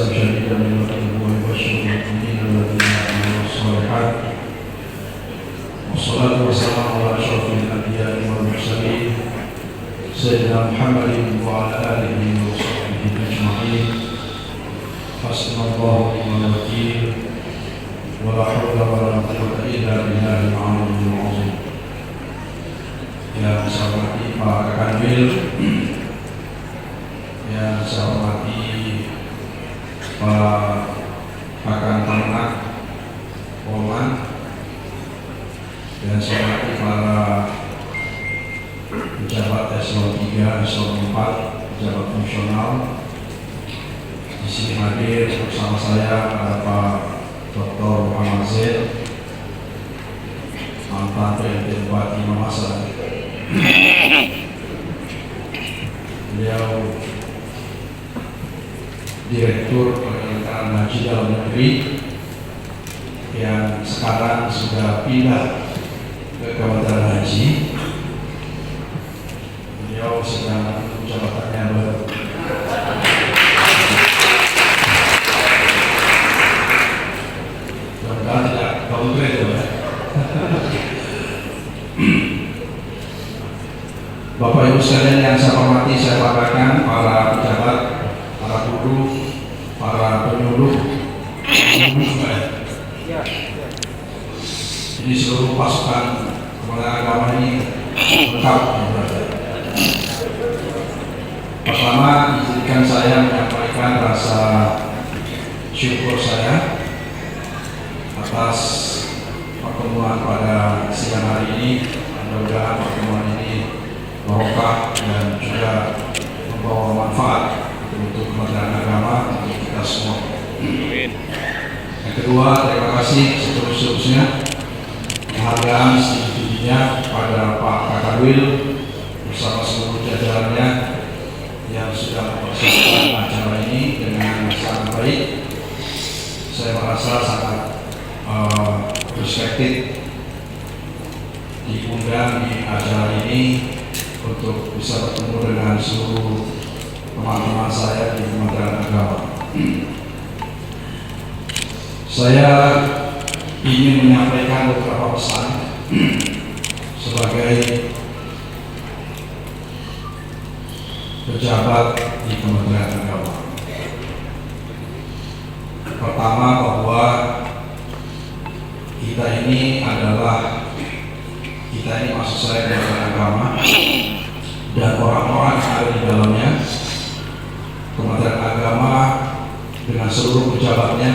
بأسا شديدا من الله وبشر المؤمنين الذين يعملون الصالحات والصلاة والسلام على أشرف الأنبياء والمرسلين سيدنا محمد وعلى آله وصحبه أجمعين. حسبنا الله ونعم الوكيل ولا حول ولا قوة إلا بالله العلي العظيم. Yang saya hormati Pak Kanwil, yang saya hormati Pak Akan Ternak Polman, yang saya hormati para pejabat eselon 3, eselon 4, pejabat fungsional. Di sini hadir bersama saya ada Pak Dr. Muhammad Zain, mantan PLT Bupati Mamasa. Beliau Direktur Penyelenggaraan Haji Dalam Negeri yang sekarang sudah pindah ke Kementerian Haji. Beliau sedang jabatannya baru. Mudah-mudahan tidak downgrade ya. Bapak Ibu sekalian yang saya hormati, saya banggakan para pejabat, para guru, para penyuluh, ini seluruh pasukan kepada agama ini lengkap. Pertama, izinkan saya menyampaikan rasa syukur saya atas pertemuan pada siang hari ini. Mudah-mudahan pertemuan ini barokah dan juga membawa manfaat untuk Kementerian Agama, untuk kita semua. Yang kedua, terima kasih seterus-terusnya penghargaan setinggi-tingginya pada Pak Kanwil bersama seluruh jajarannya yang sudah mempersiapkan acara ini dengan sangat baik. Saya merasa sangat perspektif diundang di acara ini untuk bisa bertemu dengan seluruh teman-teman saya di Kementerian Agama. Saya ingin menyampaikan beberapa pesan sebagai pejabat di Kementerian Agama. Pertama, bahwa kita ini maksud saya Kementerian Agama dan orang-orang yang ada di dalamnya, Kementerian Agama dengan seluruh pejabatnya,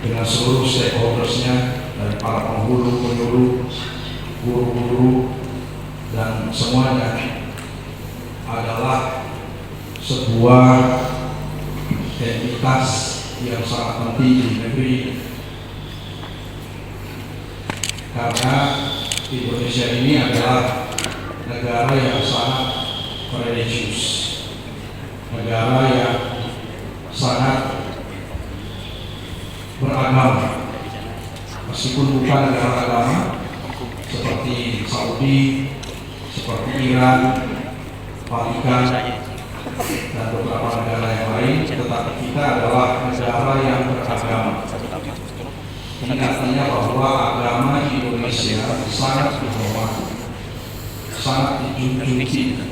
dengan seluruh stakeholdersnya, dari para penghulu, penyuluh, guru-guru, dan semuanya adalah sebuah entitas yang sangat penting di negeri, karena Indonesia ini adalah negara yang sangat religius, negara yang sangat beragama, meskipun bukan negara agama seperti Saudi, seperti Iran, Vatikan, dan beberapa negara yang lain, tetapi kita adalah negara yang beragama. Ini artinya bahwa agama di Indonesia sangat dihormati, sangat dijunjung,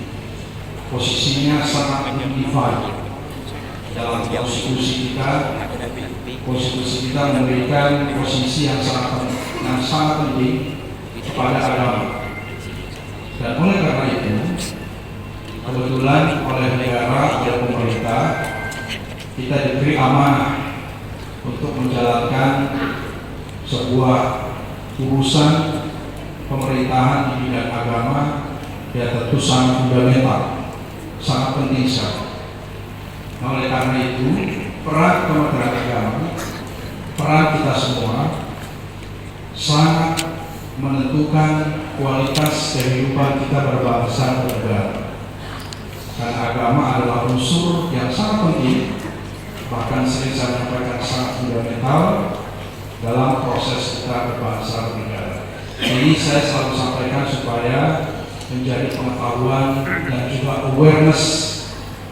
posisinya sangat dignified dalam konstitusi kita. Konstitusi kita memberikan posisi yang sangat penting kepada agama, dan oleh karena itu kebetulan oleh negara, oleh pemerintah, kita diberi amanah untuk menjalankan sebuah urusan pemerintahan di bidang agama yang tentu sangat fundamental, sangat penting sekali. Oleh karena itu, peran Kementerian Agama, peran kita semua sangat menentukan kualitas kehidupan kita berbangsa dan bernegara. Karena agama adalah unsur yang sangat penting, bahkan sering saya menyampaikan sangat fundamental dalam proses kita berbangsa dan bernegara. Ini saya selalu sampaikan supaya menjadi pengetahuan dan juga awareness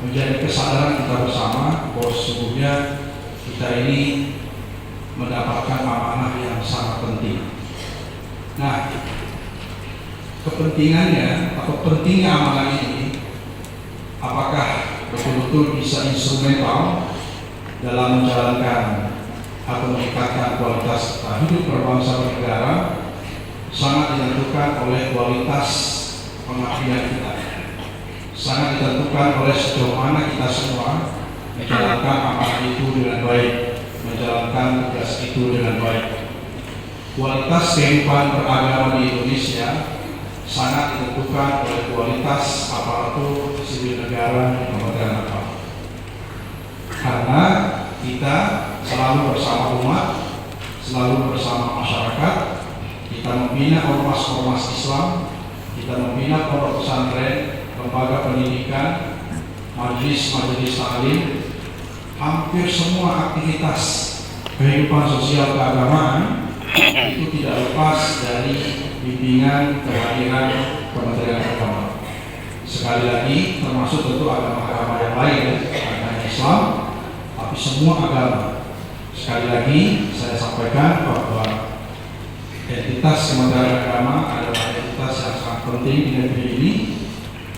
menjadi kesadaran kita bersama bahwa sesungguhnya kita ini mendapatkan amanah yang sangat penting. Nah, kepentingannya atau pentingnya amanah ini, apakah betul-betul bisa instrumental dalam menjalankan atau meningkatkan kualitas hidup berbangsa bernegara, sangat ditentukan oleh kualitas pengabdian kita, sangat ditentukan oleh sejauh mana kita semua menjalankan amanah itu dengan baik, menjalankan tugas itu dengan baik. Kualitas kehidupan beragama di Indonesia sangat ditentukan oleh kualitas aparatur sipil negara di Kementerian Agama. Karena kita selalu bersama umat, selalu bersama masyarakat, kita membina ormas-ormas Islam, kita membina pondok pesantren, lembaga pendidikan, majelis-majelis taklim, hampir semua aktivitas kehidupan sosial keagamaan itu tidak lepas dari bimbingan kehadiran Kementerian Agama. Sekali lagi, termasuk tentu agama-agama yang lain, agama Islam, tapi semua agama. Sekali lagi, saya sampaikan bahwa entitas Kementerian Agama adalah entitas yang sangat penting di negeri ini,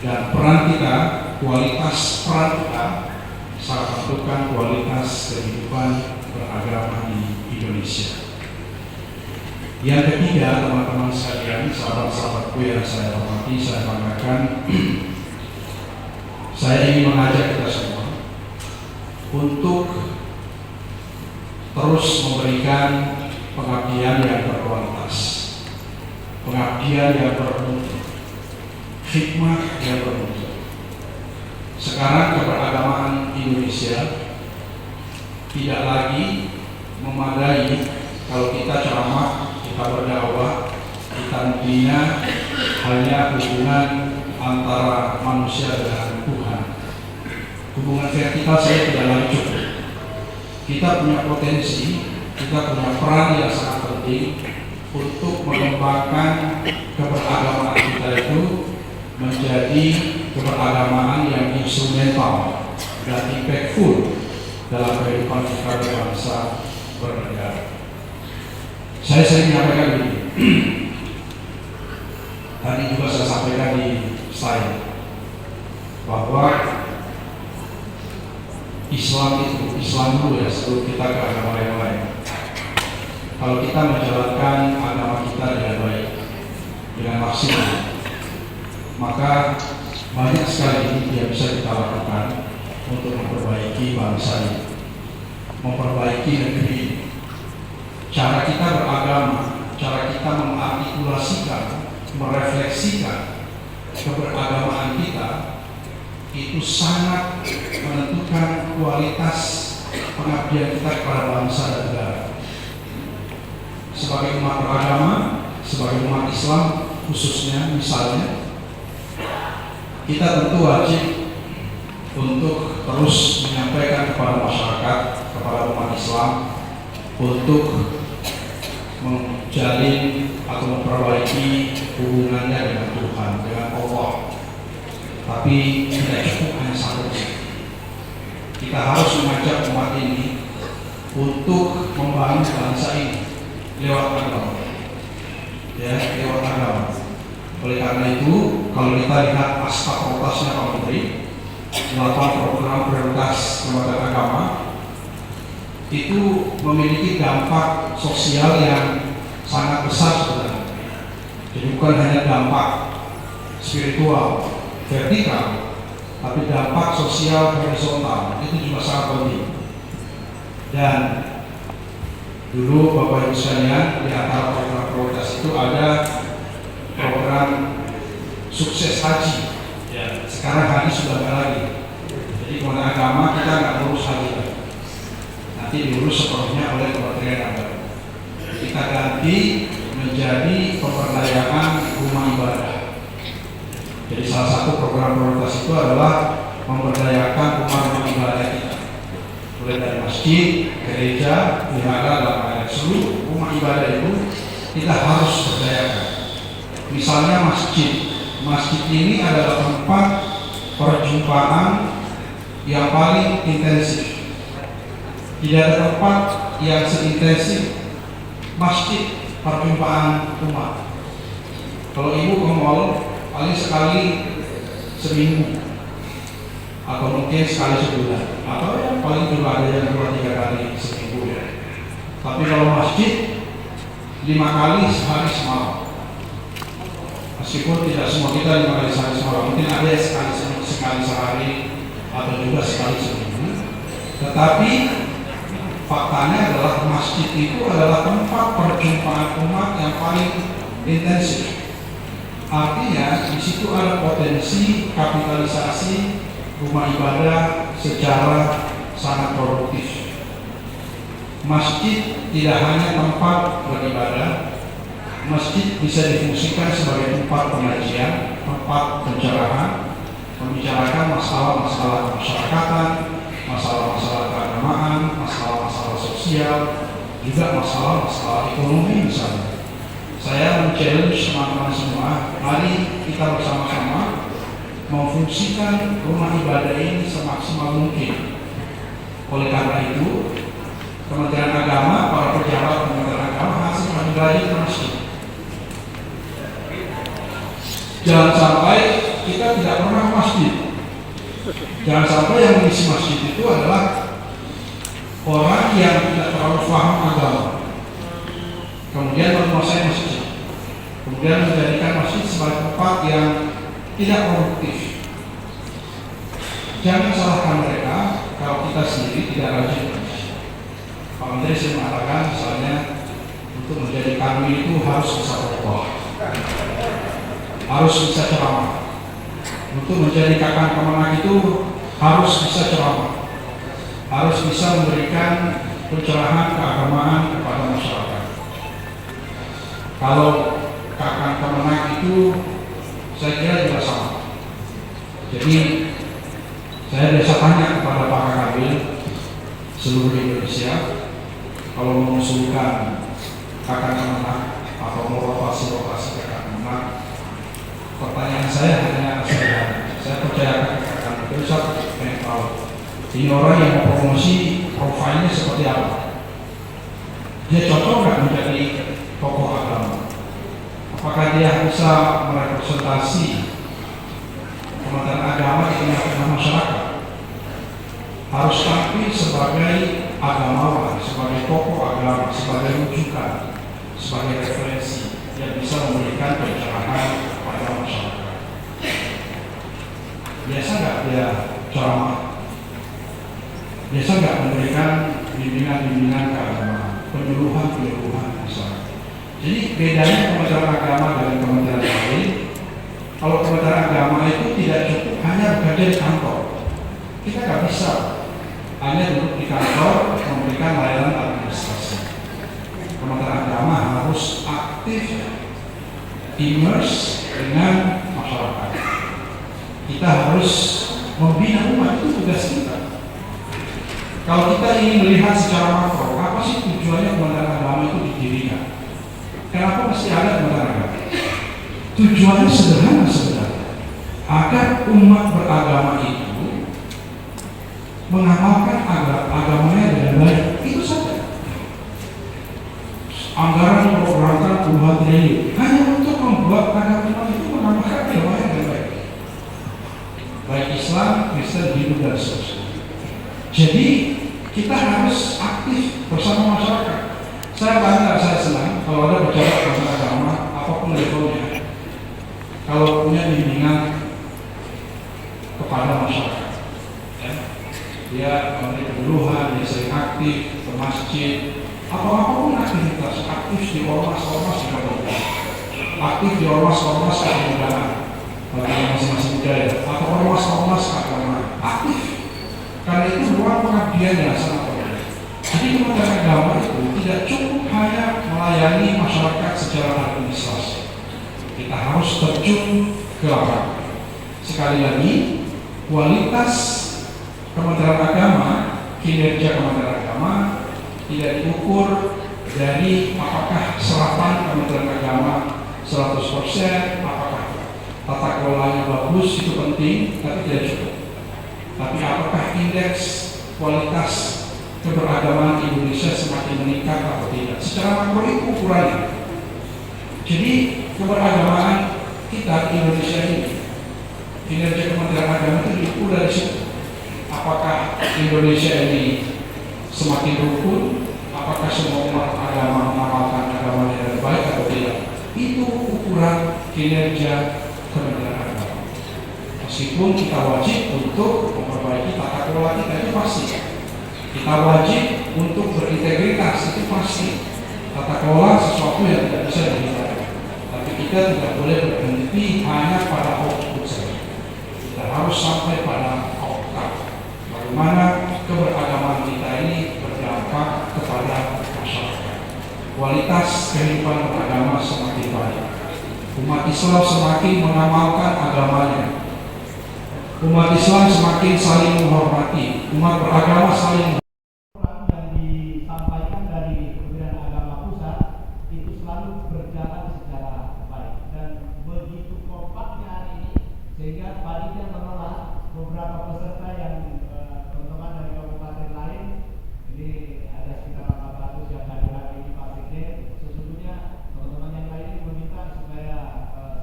dan peran kita, kualitas peran kita, sangat menentukan kualitas kehidupan beragama di Indonesia. Yang ketiga, teman-teman sekalian, sahabat-sahabatku yang saya hormati, saya banggakan, saya ingin mengajak kita semua untuk terus memberikan pengabdian yang berkualitas, pengabdian yang bermutu, hikmah yang bermutu. Sekarang keberagamaan Indonesia tidak lagi memadai kalau kita ceramah, kita berdakwah, kita membina hanya hubungan antara manusia dengan Tuhan. Hubungan vertikal saya tidak lagi cukup. Kita punya potensi, kita punya peran yang sangat penting untuk mengembangkan keberagamaan kita itu menjadi keberagamaan yang instrumental dan impactful dalam kehidupan kita berbangsa bernegara. Saya sering menyampaikan begini. Tadi juga saya sampaikan di slide bahwa Islam dulu ya, sebelum kita ke agama yang lain. Kalau kita menjalankan agama kita dengan baik, dengan maksimal, maka banyak sekali yang bisa kita lakukan untuk memperbaiki bangsa ini, memperbaiki negeri ini. Cara kita beragama, cara kita mengartikulasikan, merefleksikan keberagamaan kita itu sangat menentukan kualitas pengabdian kita kepada bangsa dan negara. Sebagai umat beragama, sebagai umat Islam khususnya, misalnya, kita tentu wajib untuk terus menyampaikan kepada masyarakat, kepada umat Islam, untuk menjalin atau memperbaiki hubungannya dengan Tuhan, dengan Allah. Tapi tidak cukup hanya sampai di situ. Kita harus mengajak umat ini untuk membangun bangsa ini lewat agama, ya, lewat agama. Oleh karena itu, kalau kita lihat aspek prioritasnya Pak Menteri, 8 program prioritas Kementerian Agama itu memiliki dampak sosial yang sangat besar sebenarnya. Jadi bukan hanya dampak spiritual, vertikal, tapi dampak sosial horizontal itu juga sangat penting. Dan dulu Bapak Ibu sekalian, di antara program prioritas itu ada program sukses haji. Ya, sekarang haji sudah nggak lagi. Jadi Kementerian Agama kita nggak ngurus haji lagi. Nanti diurus sepenuhnya oleh Kementerian Agama. Kita ganti menjadi pemberdayaan rumah ibadah. Jadi salah satu program prioritas itu adalah memberdayakan rumah ibadah kita. Mulai dari masjid, gereja, wihara, dan seluruh rumah ibadah itu kita harus berdayakan. Misalnya masjid ini adalah tempat perjumpaan yang paling intensif. Tidak ada tempat yang seintensif masjid perjumpaan umat. Kalau ibu ke mall paling sekali seminggu atau mungkin sekali sebulan, atau yang paling juga ada yang 2-3 kali seminggu ya. Tapi kalau masjid 5 kali sehari semalam. Meskipun tidak semua kita 5 kali sehari semalam, mungkin ada yang sekali sehari atau juga sekali seminggu. Tetapi faktanya adalah masjid itu adalah tempat perjumpaan umat yang paling intensif. Artinya di situ ada potensi kapitalisasi rumah ibadah secara sangat produktif. Masjid tidak hanya tempat beribadah, masjid bisa difungsikan sebagai tempat pengajian, tempat pencerahan, membicarakan masalah-masalah kemasyarakatan, masalah-masalah keagamaan, masalah-masalah sosial, juga masalah-masalah ekonomi misalnya. Saya men-challenge teman-teman semua, mari kita bersama-sama memfungsikan rumah ibadah ini semaksimal mungkin. Oleh karena itu, Kementerian Agama, para pejabat Kementerian Agama harus menggandeng masjid. Jangan sampai kita tidak pernah masjid. Jangan sampai yang mengisi masjid itu adalah orang yang tidak terlalu paham agama, kemudian menguasai masjid, kemudian menjadikan masjid sebagai tempat yang tidak produktif. Jangan salahkan mereka kalau kita sendiri tidak rajin masjid. Pak Menteri saya mengatakan misalnya untuk menjadi kami itu harus bisa khotbah, harus bisa ceramah. Untuk menjadi kakak kemenang itu harus bisa ceramah, harus bisa memberikan pencerahan keagamaan kepada masyarakat. Kalau kakak kemenang itu saya kira juga sama. Jadi saya biasa tanya kepada Pak Kabil seluruh Indonesia, kalau mengusulkan kakak kemenang atau lokasi kakak kemenang, pertanyaan saya hanya sederhana. Saya percaya kakak itu saya pengen tahu ini orang yang mau promosi profilnya seperti apa. Dia cocok nggak menjadi tokoh agama? Apakah dia bisa merepresentasi Kementerian Agama di tengah-tengah masyarakat? Harus tampil sebagai agamawan, sebagai tokoh agama, sebagai rujukan, sebagai referensi yang bisa memberikan pencerahan kepada masyarakat. Biasa nggak dia ceramah? Biasa nggak memberikan bimbingan-bimbingan keagamaan, penyuluhan misalnya. Jadi bedanya Kementerian Agama dengan kementerian lain, kalau Kementerian Agama itu tidak cukup hanya bekerja di kantor. Kita nggak bisa hanya duduk di kantor memberikan layanan administrasi. Kementerian Agama harus aktif immerse dengan masyarakat. Kita harus membina umat, itu tugas kita. Kalau kita ingin melihat secara makro, apa sih tujuannya Kementerian Agama itu didirikan? Kenapa mesti ada Kementerian Agama? Tujuannya sederhana sebenarnya, agar umat beragama itu mengamalkan agamanya dengan baik. Itu saja. Anggaran memprogramkan puluhan triliun hanya untuk membuat agama itu mengamalkan agamanya dengan baik. Baik Islam, Kristen, Hindu, dan seterusnya. Jadi kita harus aktif bersama masyarakat. Saya bangga, saya senang kalau ada pejabat Kementerian Agama apapun levelnya, kalau punya bimbingan kepada masyarakat, ya. Dia memberi penyuluhan, dia sering aktif ke masjid, atau apapun aktivitas, aktif di ormas-ormas di kota, aktif di ormas-ormas keagamaan, bagi masing-masing budaya, atau ormas-ormas keagamaan, aktif. Karena itu ruang pengabdian yang sangat penting. Jadi Kementerian Agama itu tidak cukup hanya melayani masyarakat secara administrasi. Kita harus terjun ke lapangan. Sekali lagi, kualitas Kementerian Agama, kinerja Kementerian Agama tidak diukur dari apakah serapan Kementerian Agama 100%, apakah tata kelolanya bagus, itu penting, tapi tidak cukup. Tapi apakah indeks kualitas keberagaman Indonesia semakin meningkat atau tidak? Secara makro itu ukurannya. Jadi keberagaman kita di Indonesia ini, kinerja Kementerian Agama itu diukur dari situ. Apakah Indonesia ini semakin rukun? Apakah semua umat agama mengamalkan agamanya dengan baik atau tidak? Itu ukuran kinerja Kementerian Agama. Meskipun kita wajib untuk memperbaiki tata kelola kita, itu pasti. Kita wajib untuk berintegritas, itu pasti. Tata kelola sesuatu yang tidak bisa dihindari. Tapi kita tidak boleh berhenti hanya pada output saja. Kita harus sampai pada outcome. Bagaimana keberagaman kita ini berdampak kepada masyarakat. Kualitas kehidupan beragama semakin baik. Umat Islam semakin mengamalkan agamanya. Umat Islam semakin saling menghormati. Umat beragama saling yang disampaikan dari Kementerian Agama Pusat itu selalu berjalan secara baik dan begitu kompaknya hari ini sehingga panitia menolak beberapa peserta yang teman-teman dari kabupaten lain. Ini ada sekitar 400 yang hadir hari ini Pak Sekjen. Sesungguhnya teman-teman yang lain meminta supaya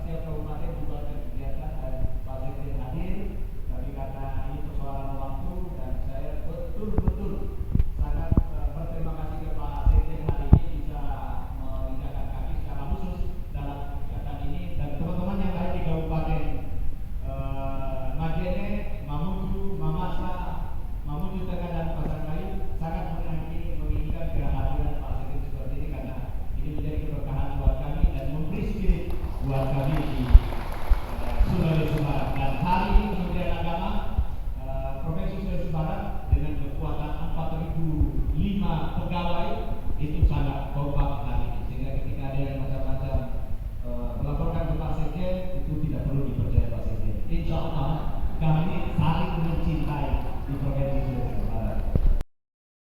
setiap kabupaten juga ada kegiatan dan Pak Sekjen hadir. Tapi karena ini persoalan waktu dan saya betul-betul sangat berterima kasih ke Pak Sekjen hari ini bisa menginjakan kaki secara khusus dalam kegiatan ini, dan teman-teman yang lain di Kabupaten Majene, Mamuju, Mamasa, Mamuju Tengah dan Pasangkayu sangat menginginkan kehadiran Pak Sekjen seperti ini karena ini menjadi keberkahan buat kami dan memberi spirit buat kami di Sulawesi Barat. Dan hari ini Kementerian Agama Provinsi Sulawesi Barat dengan kekuatan 4.005 pegawai itu sangat kompak.